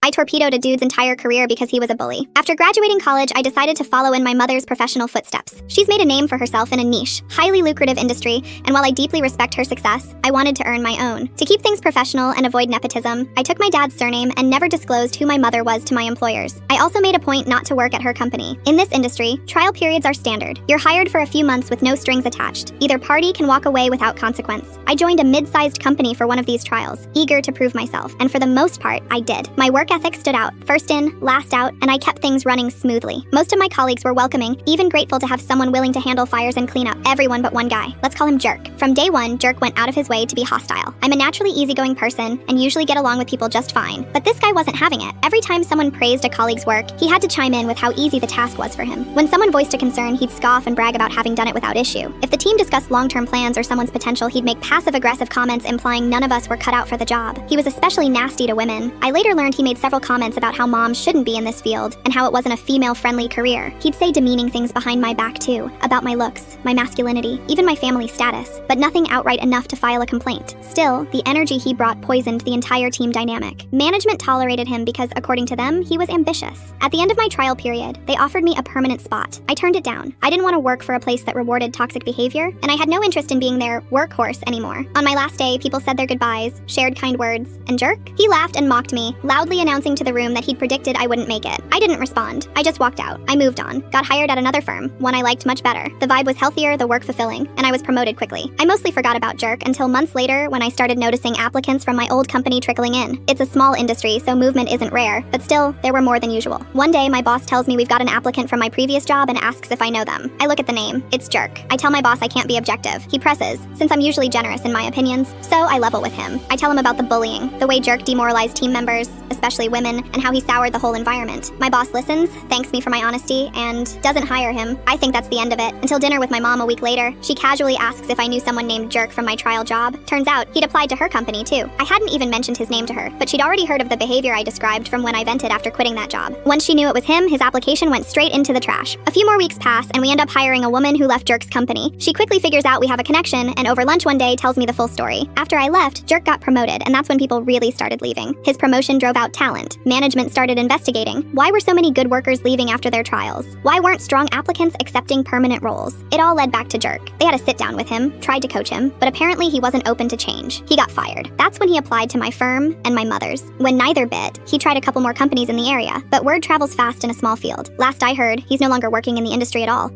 I torpedoed a dude's entire career because he was a bully. After graduating college, I decided to follow in my mother's professional footsteps. She's made a name for herself in a niche, highly lucrative industry, and while I deeply respect her success, I wanted to earn my own. To keep things professional and avoid nepotism, I took my dad's surname and never disclosed who my mother was to my employers. I also made a point not to work at her company. In this industry, trial periods are standard. You're hired for a few months with no strings attached. Either party can walk away without consequence. I joined a mid-sized company for one of these trials, eager to prove myself, and for the most part, I did. My work ethic stood out, first in, last out, and I kept things running smoothly. Most of my colleagues were welcoming, even grateful to have someone willing to handle fires and clean up. Everyone but one guy. Let's call him Jerk. From day one, Jerk went out of his way to be hostile. I'm a naturally easygoing person and usually get along with people just fine. But this guy wasn't having it. Every time someone praised a colleague's work, he had to chime in with how easy the task was for him. When someone voiced a concern, he'd scoff and brag about having done it without issue. If the team discussed long-term plans or someone's potential, he'd make passive-aggressive comments implying none of us were cut out for the job. He was especially nasty to women. I later learned he made several comments about how moms shouldn't be in this field and how it wasn't a female-friendly career. He'd say demeaning things behind my back too, about my looks, my masculinity, even my family status, but nothing outright enough to file a complaint. Still, the energy he brought poisoned the entire team dynamic. Management tolerated him because, according to them, he was ambitious. At the end of my trial period, they offered me a permanent spot. I turned it down. I didn't want to work for a place that rewarded toxic behavior, and I had no interest in being their workhorse anymore. On my last day, people said their goodbyes, shared kind words, and Jerk? He laughed and mocked me, loudly announcing to the room that he'd predicted I wouldn't make it. I didn't respond. I just walked out. I moved on, got hired at another firm, one I liked much better. The vibe was healthier, the work fulfilling, and I was promoted quickly. I mostly forgot about Jerk until months later when I started noticing applicants from my old company trickling in. It's a small industry, so movement isn't rare, but still, there were more than usual. One day, my boss tells me we've got an applicant from my previous job and asks if I know them. I look at the name. It's Jerk. I tell my boss I can't be objective. He presses, since I'm usually generous in my opinions, so I level with him. I tell him about the bullying, the way Jerk demoralized team members, especially women, and how he soured the whole environment. My boss listens, thanks me for my honesty, and doesn't hire him. I think that's the end of it. Until dinner with my mom a week later, she casually asks if I knew someone named Jerk from my trial job. Turns out, he'd applied to her company too. I hadn't even mentioned his name to her, but she'd already heard of the behavior I described from when I vented after quitting that job. Once she knew it was him, his application went straight into the trash. A few more weeks pass, and we end up hiring a woman who left Jerk's company. She quickly figures out we have a connection, and over lunch one day tells me the full story. After I left, Jerk got promoted, and that's when people really started leaving. His promotion drove out talent. Management started investigating. Why were so many good workers leaving after their trials? Why weren't strong applicants accepting permanent roles? It all led back to Jerk. They had a sit down with him, tried to coach him, but apparently he wasn't open to change. He got fired. That's when he applied to my firm and my mother's. When neither bit, he tried a couple more companies in the area, but word travels fast in a small field. Last I heard, he's no longer working in the industry at all.